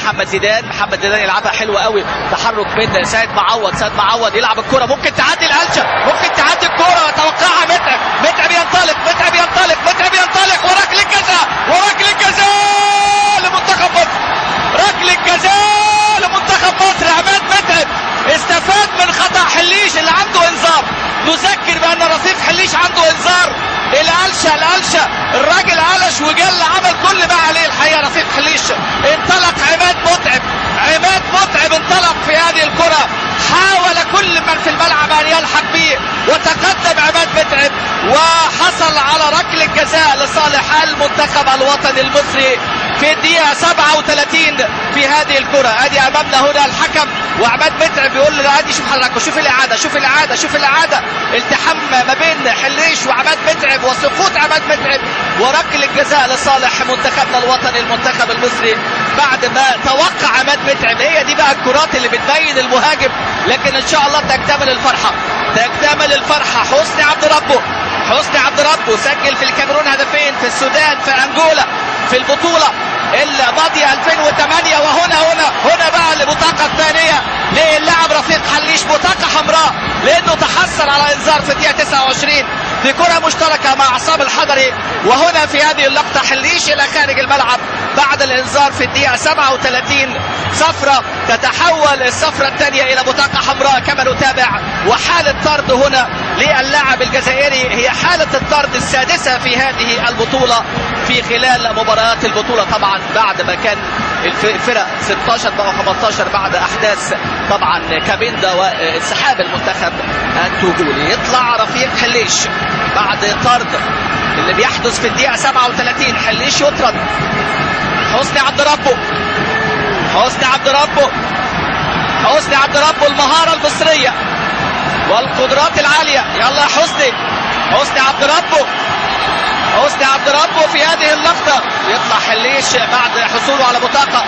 محمد زيدان. محمد زيدان يلعبها حلوه قوي، تحرك من سيد معوض. سيد معوض يلعب الكره، ممكن تعدي القلشه، ممكن تعدي الكره، توقعها متعب. متعب ينطلق، متعب ينطلق، متعب ينطلق، وركله جزاء، وركله جزاء لمنتخب مصر. ركله جزاء لمنتخب مصر. عماد متعب استفاد من خطا حليش اللي عنده انذار. نذكر بان رفيق حليش عنده انذار. القلشه الراجل قلش وجل، عمل كل ما عليه الحقيقه رفيق حليش. انطلق عماد متعب، عماد متعب انطلق في هذه الكره، حاول كل من في الملعب ان يلحق به، وتقدم عماد متعب وحصل على ركله جزاء لصالح المنتخب الوطني المصري في الدقيقه 37 في هذه الكره. ادي امامنا هنا الحكم وعماد متعب بيقول له ادي شوف حضرتك، شوف الاعاده، شوف الاعاده، شوف الاعاده. التحام ما بين حليش وعماد متعب وسقوط عماد متعب، وركله جزاء لصالح منتخبنا الوطني المنتخب المصري بعد ما توقع عماد متعب. هي دي بقى الكرات اللي بتبين المهاجم، لكن ان شاء الله تكتمل الفرحه، تكتمل الفرحه. حسني عبد ربه، حسني عبد ربه سجل في الكاميرون هدفين، في السودان، في انجولا، في البطوله الماضيه 2008. وهنا بقى البطاقه الثانيه للاعب رفيق حليش، بطاقه حمراء لانه تحصل على انذار في الدقيقه 29 في كره مشتركه مع عصام الحضري. وهنا في هذه اللقطه حليش الى خارج الملعب بعد الانذار في الدقيقه 37. صفرة تتحول الصفرة الثانيه الى بطاقه حمراء كما نتابع. وحاله طرد هنا للاعب الجزائري، هي حاله الطرد السادسه في هذه البطوله في خلال مباريات البطوله. طبعا بعد ما كان الفرق 16 بقوا 15 بعد احداث طبعا كابيندا وانسحاب المنتخب التوجولي. يطلع رفيق حليش بعد طرد اللي بيحدث في الدقيقه 37. حليش يطرد. حسني عبد ربه، حسني عبد ربه، حسني عبد ربه، المهاره المصريه والقدرات العاليه. يلا يا حسني، حسني عبد ربه، حسني عبد ربه في هذه اللقطة. يطلع حليش بعد حصوله على بطاقة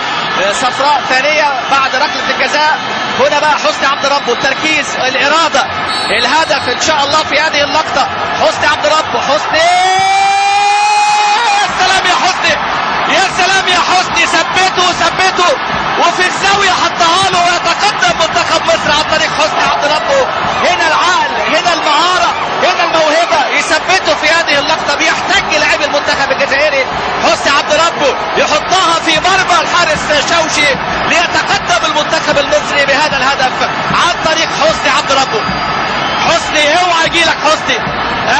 صفراء ثانية بعد ركلة الجزاء. هنا بقى حسني عبد ربه، التركيز، الإرادة، الهدف إن شاء الله في هذه اللقطة. حسني عبد ربه، حسني، يا سلام يا حسني، يا سلام يا حسني، ثبته وفي الزاوية حطها له، ويتقدم منتخب مصر عن طريق حسني عبد ربه. هنا العقل، هنا المهارة، هنا الموهبة، يثبته في هذه اللقطة. بيحتاج لاعب المنتخب الجزائري حسني عبد ربه يحطها في مرمى الحارس شوشي ليتقدم المنتخب المصري بهذا الهدف عن طريق حسني عبد ربه. حسني اوعى يجيلك حسني.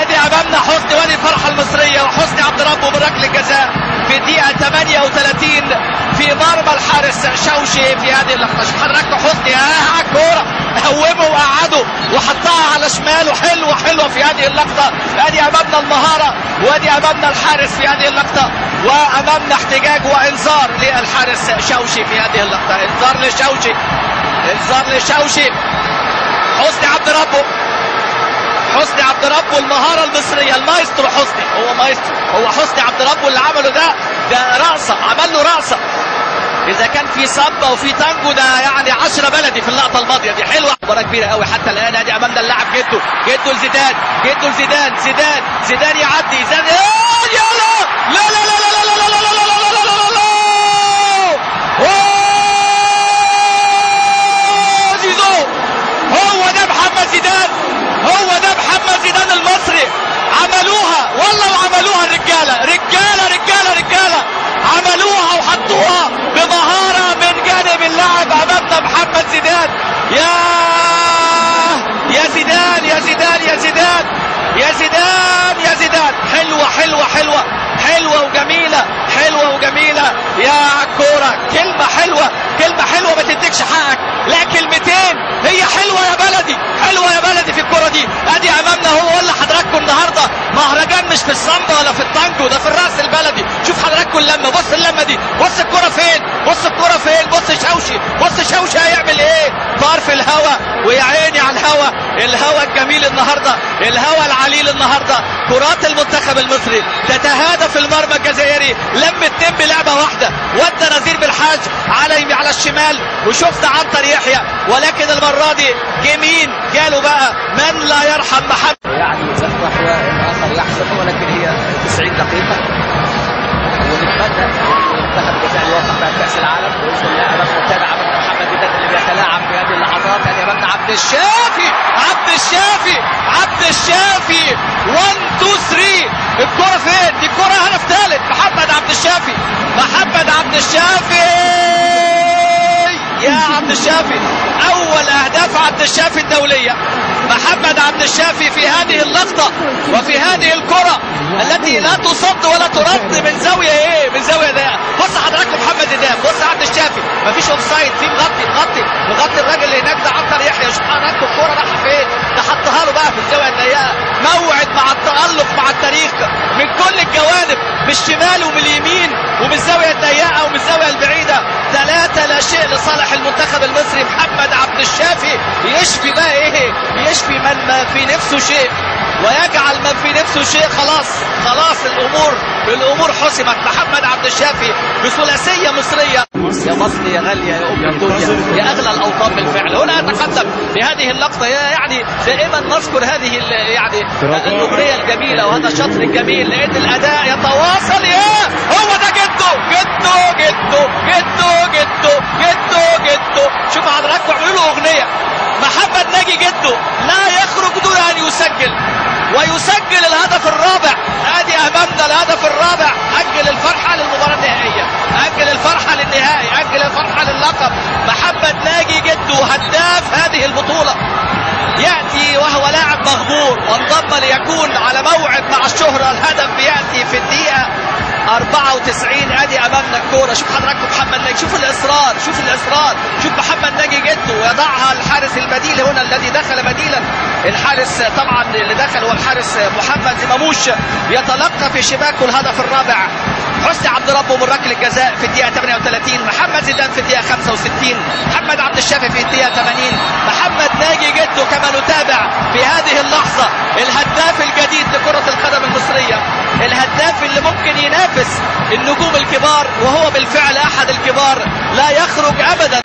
ادي امامنا حسني، وادي الفرحة المصرية وحسني عبد ربه بركلة جزاء في الدقيقة 38 في مرمى الحارس شوشي في هذه اللقطة. شوف حضرتك حسني على الكورة، هومه وقعده وحطها على شماله، حلوة في هذه اللقطة. ادي امامنا المهارة، وادي امامنا الحارس في هذه اللقطة، وامامنا احتجاج وانذار للحارس شوشي في هذه اللقطة. انذار لشوشي، انذار لشوشي. حسني عبد ربه، حسني عبد ربه، المهارة المصرية، المايسترو حسني، هو مايسترو، هو حسني عبد ربه اللي عمله ده رقصة، عمل له رقصة. إذا كان في صبة وفي تانجو ده يعني 10 بلدي في اللقطة الماضية دي. حلوة، مباراة كبيرة قوي حتى الآن. ادي أمامنا اللاعب جده لزيدان، جده لزيدان، زيدان يعدي، زيدان يلا، لا لا لا لا لا لا لا لا لا لا لا لا زيزو. هو ده محمد زيدان، هو ده محمد زيدان المصري. عملوها والله، وعملوها الرجالة، رجالة عملوها وحطوها بمهارة من جانب اللاعب امامنا محمد زيدان. يا زيدان، يا زيدان، يا زيدان، يا زيدان، يا زيدان. حلوة وجميلة يا كورة. كلمة حلوة ما تديكش حقك، لا كلمتين هي حلوة يا بلدي في الكورة دي. ادي امامنا هو ولا حضراتكم النهارده مهرجان مش في الصمبا ولا في التانجو، ده في الراس البلدي. شوف حضراتكم اللمة، بص اللمة دي، بص الكورة فين، بص شوشي هيعمل ايه؟ طار في الهوا، ويا عيني على الهوا الجميل النهارده، الهوا العليل النهارده. كرات المنتخب المصري تتهادف المرمى الجزائري، لم التم بلعبه واحده، ودى نزير بالحاج على الشمال، وشفنا عنتر يحيى، ولكن المره دي جميل جاله بقى من لا يرحم محمد. يعني يفتح والاخر يحسم، ولكن هي 90 دقيقه، ونتمنى المنتخب الجزائري يوفق بها كاس العالم باذن الله. الشافي، عبد الشافي، عبد الشافي 1 2 3. الكرة فين؟ دي الكرة هدف ثالث. محمد عبد الشافي، محمد عبد الشافي، يا عبد الشافي، أول أهداف عبد الشافي الدولية. محمد عبد الشافي في هذه اللقطة وفي هذه الكرة التي لا تصد ولا ترد من زاوية ايه؟ من زاوية ضيقة. بص حضراتكم محمد إدام، بص عبد الشافي، مفيش اوف سايد، في مغطي الراجل اللي هناك ده عنتر يحيى. شوف حضراتكم الكرة رايحة فين؟ ده حطها له بقى في الزاوية الضيقة. موعد مع التألق مع التاريخ من كل الجوانب، من الشمال ومن اليمين ومن الزاوية الضيقة ومن الزاوية البعيدة. 3-0 لصالح المنتخب المصري. محمد عبد الشافي يشفي بقى ايه؟ يشفي من ما في نفسه شيء ويجعل من في نفسه شيء. خلاص الامور حسمت. محمد عبد الشافي بثلاثيه مصريه. يا مصر يا غاليه يا ام الدنيا يا اغلى الاوطان بالفعل. هنا اتقدم بهذه اللقطه. يعني دائما نذكر هذه يعني الاغنيه الجميله وهذا الشطر الجميل، لان الاداء يتواصل. يا هو ده جده. شوف حضراتكم اعملوا له اغنيه. محمد ناجي جده لا يخرج دون ان يسجل، ويسجل الهدف الرابع. ادي امامنا الهدف الرابع. اجل الفرحه للمباراه النهائيه، اجل الفرحه للنهائي، اجل الفرحه للقب. محمد ناجي جده هداف هذه البطوله ياتي وهو لاعب مغمور وانضم ليكون على موعد مع الشهره. الهدف بياتي في الدقيقه 94. ادي امامنا الكوره. شوف حضراتكم محمد ناجي، شوف الاصرار، شوف محمد ناجي جده ويضعها الحارس البديل هنا الذي دخل بديلا. الحارس طبعا اللي دخل هو الحارس محمد زماموش، يتلقى في شباكه الهدف الرابع. حسني عبد ربه من ركله الجزاء في الدقيقه 38. محمد زيدان في الدقيقه 65. محمد عبد الشافي في الدقيقه 80. محمد ناجي جده كما نتابع في هذه اللحظه الهداف الجديد لكره القدم المصريه، الهداف اللي ممكن ينافس النجوم الكبار، وهو بالفعل احد الكبار. لا يخرج ابدا